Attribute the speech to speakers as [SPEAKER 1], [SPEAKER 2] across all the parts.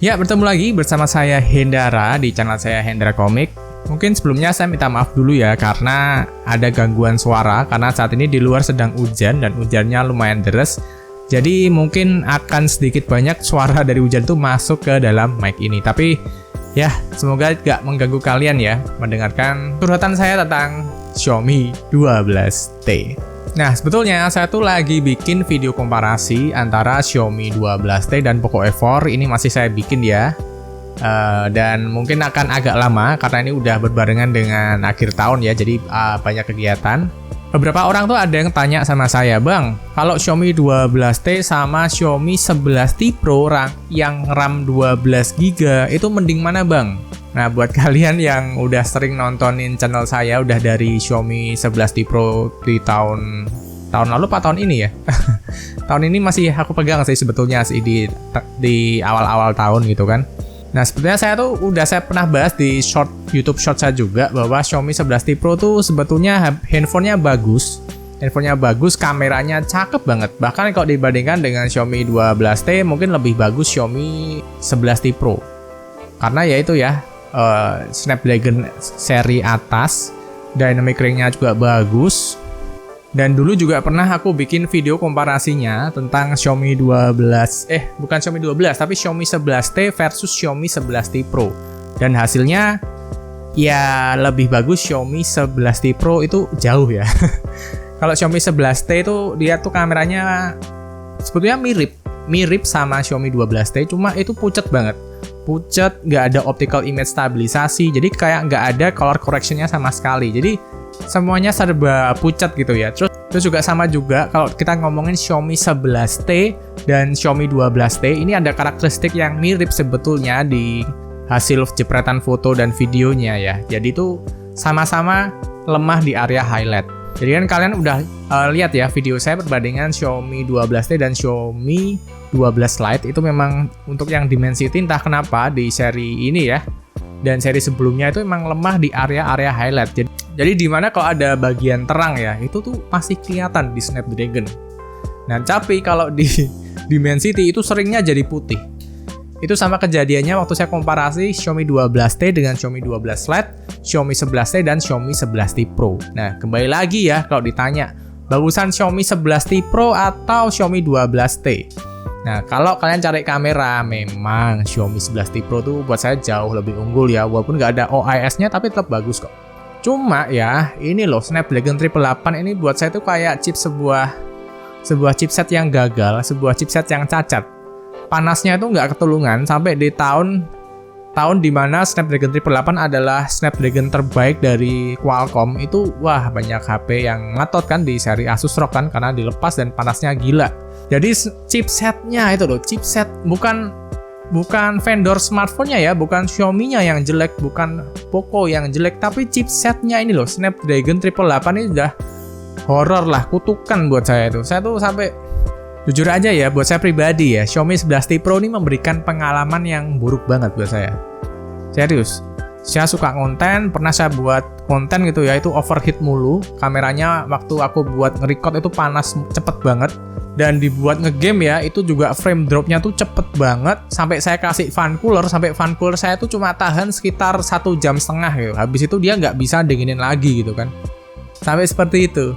[SPEAKER 1] Ya, bertemu lagi bersama saya Hendara di channel saya Hendra Komik. Mungkin sebelumnya saya minta maaf dulu ya karena ada gangguan suara karena saat ini di luar sedang hujan dan hujannya lumayan deras. Jadi mungkin akan sedikit banyak suara dari hujan itu masuk ke dalam mic ini. Tapi ya, semoga gak mengganggu kalian ya mendengarkan curhatan saya tentang Xiaomi 12T. Nah, sebetulnya saya tuh lagi bikin video komparasi antara Xiaomi 12T dan Poco F4. Ini masih saya bikin ya. Dan mungkin akan agak lama karena ini udah berbarengan dengan akhir tahun ya. Jadi banyak kegiatan. Beberapa orang tuh ada yang tanya sama saya, "Bang, kalau Xiaomi 12T sama Xiaomi 11T Pro yang RAM 12GB itu mending mana, Bang?" Nah, buat kalian yang udah sering nontonin channel saya udah dari Xiaomi 11T Pro di tahun lalu apa tahun ini ya? Tahun ini masih aku pegang sih sebetulnya sih di awal-awal tahun gitu kan. Nah, sebetulnya saya pernah bahas di YouTube short saya juga bahwa Xiaomi 11T Pro tuh sebetulnya handphonenya bagus. Handphonenya bagus, kameranya cakep banget. Bahkan kalau dibandingkan dengan Xiaomi 12T mungkin lebih bagus Xiaomi 11T Pro. Karena ya itu ya, Snapdragon seri atas, dynamic ring-nya juga bagus. Dan dulu juga pernah aku bikin video komparasinya tentang Xiaomi 11T versus Xiaomi 11T Pro. Dan hasilnya ya lebih bagus Xiaomi 11T Pro itu jauh ya. Kalau Xiaomi 11T itu dia tuh kameranya sebetulnya mirip sama Xiaomi 12T, cuma itu pucet banget. Pucet, nggak ada optical image stabilisasi, jadi kayak nggak ada color correctionnya sama sekali. Jadi semuanya serba pucat gitu ya. Terus juga sama juga kalau kita ngomongin Xiaomi 11T dan Xiaomi 12T, ini ada karakteristik yang mirip sebetulnya di hasil jepretan foto dan videonya ya. Jadi itu sama-sama lemah di area highlight. Jadi kan kalian udah lihat ya video saya perbandingan Xiaomi 12T dan Xiaomi 12 Lite itu memang untuk yang Dimensity entah kenapa di seri ini ya dan seri sebelumnya itu memang lemah di area-area highlight. Jadi di mana kalau ada bagian terang ya itu tuh masih kelihatan di Snapdragon. Nah, tapi kalau di Dimensity itu seringnya jadi putih. Itu sama kejadiannya waktu saya komparasi Xiaomi 12T dengan Xiaomi 12 Lite, Xiaomi 11T dan Xiaomi 11T Pro. Nah, kembali lagi ya kalau ditanya, bagusan Xiaomi 11T Pro atau Xiaomi 12T? Nah, kalau kalian cari kamera, memang Xiaomi 11T Pro tuh buat saya jauh lebih unggul ya, walaupun nggak ada OIS-nya tapi tetap bagus kok. Cuma ya, ini loh Snapdragon 888 ini buat saya tuh kayak sebuah chipset yang gagal, sebuah chipset yang cacat. Panasnya itu nggak ketulungan sampai di tahun dimana Snapdragon 888 adalah Snapdragon terbaik dari Qualcomm itu, wah banyak HP yang ngatot kan di seri Asus ROG kan karena dilepas dan panasnya gila. Jadi chipsetnya itu loh, chipset bukan vendor smartphone-nya ya, bukan Xiaomi-nya yang jelek, bukan Poco yang jelek, tapi chipsetnya ini loh, Snapdragon 888 ini udah horor lah, kutukan buat saya itu. Saya tuh sampai jujur aja ya, buat saya pribadi ya, Xiaomi 11T Pro ini memberikan pengalaman yang buruk banget buat saya. Serius. Saya suka konten, pernah saya buat konten gitu ya, itu overheat mulu. Kameranya waktu aku buat nge-record itu panas cepet banget. Dan dibuat ngegame ya, itu juga frame dropnya tuh cepet banget. Sampai saya kasih fan cooler, sampai fan cooler saya tuh cuma tahan sekitar 1,5 jam gitu. Habis itu dia nggak bisa dinginin lagi gitu kan. Sampai seperti itu.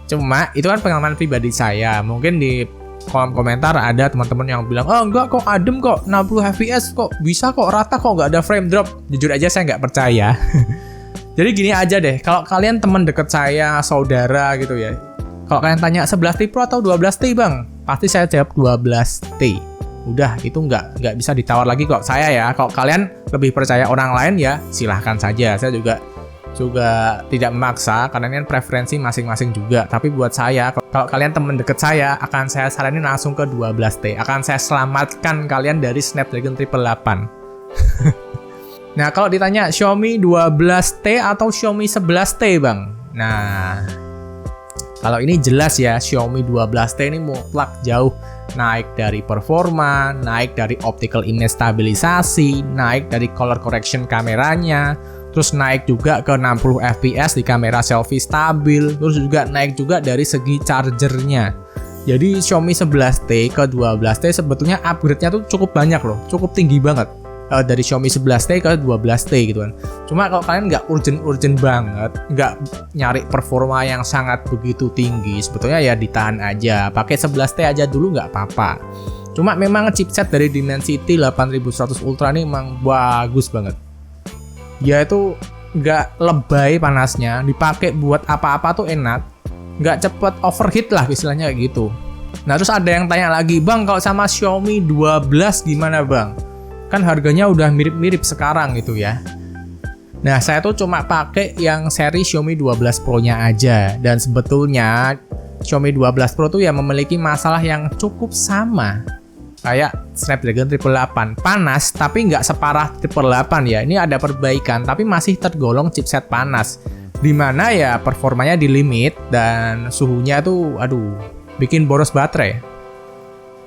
[SPEAKER 1] Cuma itu kan pengalaman pribadi saya. Mungkin di kolom komentar ada teman-teman yang bilang, "Oh enggak kok, adem kok, 60 fps kok, bisa kok, rata kok, nggak ada frame drop." Jujur aja saya nggak percaya. Jadi gini aja deh, kalau kalian teman deket saya, saudara gitu ya, kalau kalian tanya 11T Pro atau 12T Bang, pasti saya jawab 12T. Udah, itu nggak bisa ditawar lagi kok saya ya. Kalau kalian lebih percaya orang lain ya silahkan saja. Saya juga tidak memaksa karena ini kan preferensi masing-masing juga. Tapi buat saya, kalau kalian teman deket saya, akan saya saranin langsung ke 12T. Akan saya selamatkan kalian dari Snapdragon 888. Nah, kalau ditanya Xiaomi 12T atau Xiaomi 11T Bang? Nah, kalau ini jelas ya, Xiaomi 12T ini mutlak jauh naik dari performa, naik dari optical image stabilisasi, naik dari color correction kameranya, terus naik juga ke 60 fps di kamera selfie stabil, terus juga naik juga dari segi chargernya. Jadi Xiaomi 11T ke 12T sebetulnya upgrade-nya tuh cukup banyak loh, cukup tinggi banget. Dari Xiaomi 11T ke 12T gitu kan. Cuma kalau kalian nggak urgent banget, nggak nyari performa yang sangat begitu tinggi, sebetulnya ya ditahan aja, pakai 11T aja dulu nggak apa-apa. Cuma memang chipset dari Dimensity 8100 Ultra ini memang bagus banget. Dia itu nggak lebay panasnya, dipakai buat apa-apa tuh enak, nggak cepet overheat lah istilahnya kayak gitu. Nah terus ada yang tanya lagi, bang kalau sama Xiaomi 12 gimana bang? Kan harganya udah mirip-mirip sekarang gitu ya. Nah saya tuh cuma pakai yang seri Xiaomi 12 Pro nya aja. Dan sebetulnya Xiaomi 12 Pro tuh ya memiliki masalah yang cukup sama kayak Snapdragon 888. Panas tapi nggak separah 888 ya. Ini ada perbaikan tapi masih tergolong chipset panas, dimana ya performanya di limit dan suhunya tuh aduh bikin boros baterai.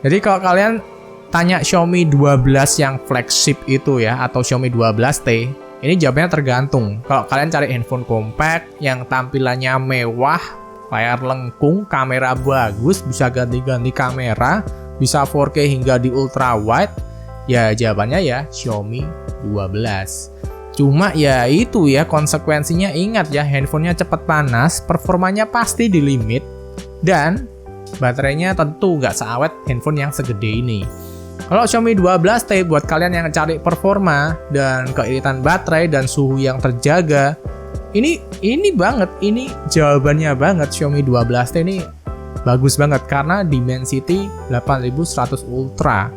[SPEAKER 1] Jadi kalau kalian tanya Xiaomi 12 yang flagship itu ya atau Xiaomi 12T, ini jawabannya tergantung. Kalau kalian cari handphone compact yang tampilannya mewah, layar lengkung, kamera bagus, bisa ganti-ganti kamera, bisa 4K hingga di ultra wide, ya jawabannya ya Xiaomi 12. Cuma ya itu ya konsekuensinya, ingat ya handphonenya cepat panas, performanya pasti di limit, dan baterainya tentu nggak seawet handphone yang segede ini. Kalau Xiaomi 12T buat kalian yang cari performa dan keiritan baterai dan suhu yang terjaga, ini banget, ini jawabannya banget. Xiaomi 12T ini bagus banget karena Dimensity 8100 Ultra.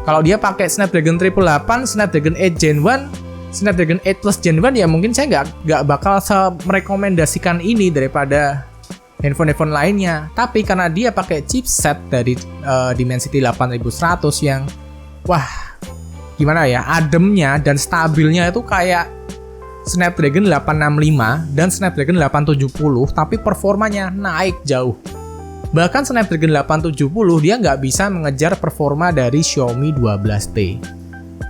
[SPEAKER 1] Kalau dia pakai Snapdragon 888, Snapdragon 8 Gen 1, Snapdragon 8 Plus Gen 1 ya mungkin saya nggak bakal merekomendasikan ini daripada handphone lainnya. Tapi karena dia pakai chipset dari Dimensity 8100 yang wah gimana ya, ademnya dan stabilnya itu kayak Snapdragon 865 dan Snapdragon 870, tapi performanya naik jauh. Bahkan Snapdragon 870 dia nggak bisa mengejar performa dari Xiaomi 12T.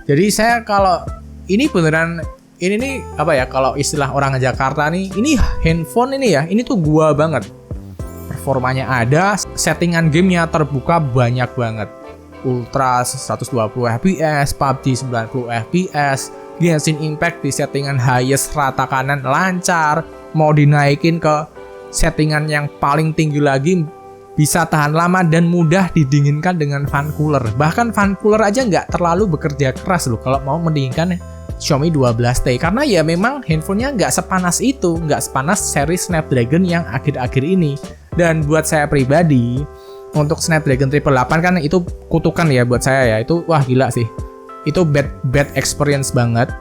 [SPEAKER 1] Jadi saya kalau ini beneran, ini nih apa ya, kalau istilah orang Jakarta nih, ini handphone ini ya, ini tuh gua banget. Performanya ada, settingan gamenya terbuka banyak banget. Ultra 120 fps, PUBG 90 fps, Genshin Impact di settingan highest rata kanan lancar, mau dinaikin ke settingan yang paling tinggi lagi bisa tahan lama dan mudah didinginkan dengan fan cooler. Bahkan fan cooler aja nggak terlalu bekerja keras loh kalau mau mendinginkan Xiaomi 12T, karena ya memang handphonenya nggak sepanas itu, nggak sepanas seri Snapdragon yang akhir-akhir ini. Dan buat saya pribadi, untuk Snapdragon 888 kan itu kutukan ya buat saya ya, itu wah gila sih, itu bad experience banget.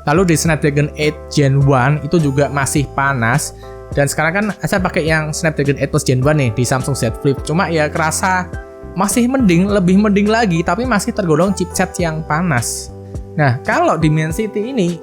[SPEAKER 1] Lalu di Snapdragon 8 Gen 1 itu juga masih panas, dan sekarang kan saya pakai yang Snapdragon 8 Plus Gen 1 nih di Samsung Z Flip, cuma ya kerasa masih mending, lebih mending lagi, tapi masih tergolong chipset yang panas. Nah, kalau Dimensity ini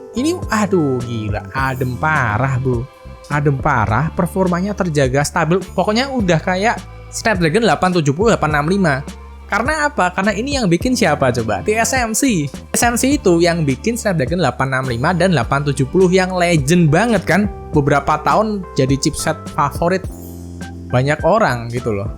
[SPEAKER 1] aduh gila, adem parah bro. Adem parah, performanya terjaga stabil. Pokoknya udah kayak Snapdragon 870, 865. Karena apa? Karena ini yang bikin siapa coba? TSMC. TSMC itu yang bikin Snapdragon 865 dan 870 yang legend banget kan. Beberapa tahun jadi chipset favorit banyak orang gitu loh.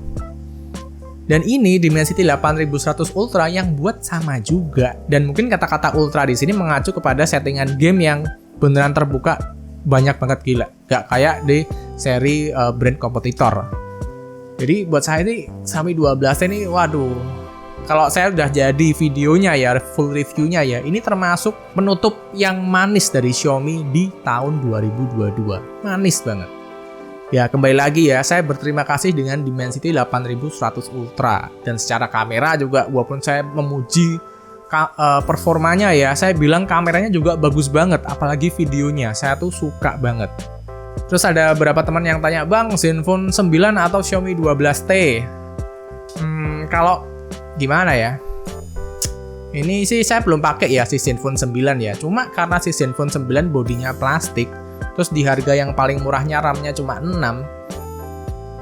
[SPEAKER 1] Dan ini Dimensity 8100 Ultra yang buat sama juga. Dan mungkin kata-kata Ultra di sini mengacu kepada settingan game yang beneran terbuka banyak banget, gila. Gak kayak di seri brand kompetitor. Jadi buat saya ini Xiaomi 12 ini waduh. Kalau saya udah jadi videonya ya, full reviewnya ya, ini termasuk penutup yang manis dari Xiaomi di tahun 2022. Manis banget. Ya kembali lagi ya, saya berterima kasih dengan Dimensity 8100 Ultra. Dan secara kamera juga, walaupun saya memuji performanya ya, saya bilang kameranya juga bagus banget, apalagi videonya, saya tuh suka banget. Terus ada beberapa teman yang tanya, bang Zenfone 9 atau Xiaomi 12T? Kalau gimana ya, ini sih saya belum pakai ya si Zenfone 9 ya, cuma karena si Zenfone 9 bodinya plastik, terus di harga yang paling murahnya RAM-nya cuma 6,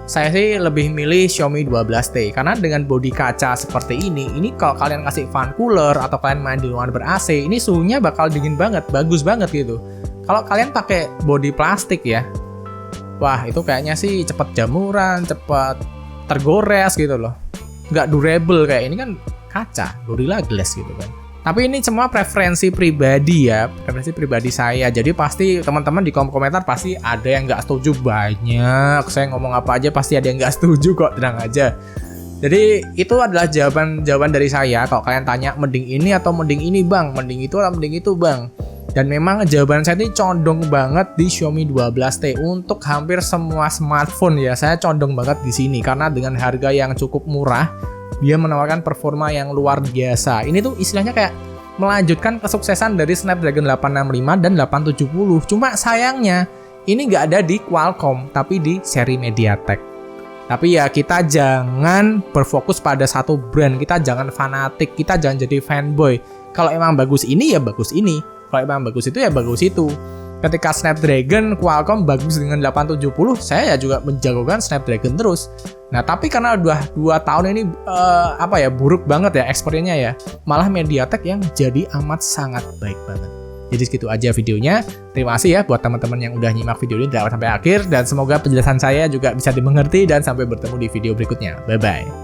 [SPEAKER 1] saya sih lebih milih Xiaomi 12T. Karena dengan bodi kaca seperti ini kalau kalian kasih fan cooler atau kalian main di ruangan ber-AC, ini suhunya bakal dingin banget, bagus banget gitu. Kalau kalian pakai bodi plastik ya, wah itu kayaknya sih cepet jamuran, cepet tergores gitu loh. Nggak durable kayak ini kan kaca, Gorilla Glass gitu kan. Tapi ini semua preferensi pribadi ya, preferensi pribadi saya. Jadi pasti teman-teman di kolom komentar pasti ada yang nggak setuju banyak. Saya ngomong apa aja pasti ada yang nggak setuju kok, tenang aja. Jadi itu adalah jawaban dari saya. Kalau kalian tanya mending ini atau mending ini bang, mending itu atau mending itu bang. Dan memang jawaban saya ini condong banget di Xiaomi 12T untuk hampir semua smartphone ya. Saya condong banget di sini karena dengan harga yang cukup murah, dia menawarkan performa yang luar biasa. Ini tuh istilahnya kayak melanjutkan kesuksesan dari Snapdragon 865 dan 870. Cuma sayangnya ini nggak ada di Qualcomm, tapi di seri MediaTek. Tapi ya kita jangan berfokus pada satu brand, kita jangan fanatik, kita jangan jadi fanboy. Kalau emang bagus ini ya bagus ini, kalau emang bagus itu ya bagus itu. Ketika Snapdragon Qualcomm bagus dengan 870, saya ya juga menjagokan Snapdragon terus. Nah, tapi karena udah 2 tahun ini buruk banget ya ekspornya ya. Malah MediaTek yang jadi amat sangat baik banget. Jadi segitu aja videonya. Terima kasih ya buat teman-teman yang udah nyimak video ini dari awal sampai akhir dan semoga penjelasan saya juga bisa dimengerti dan sampai bertemu di video berikutnya. Bye bye.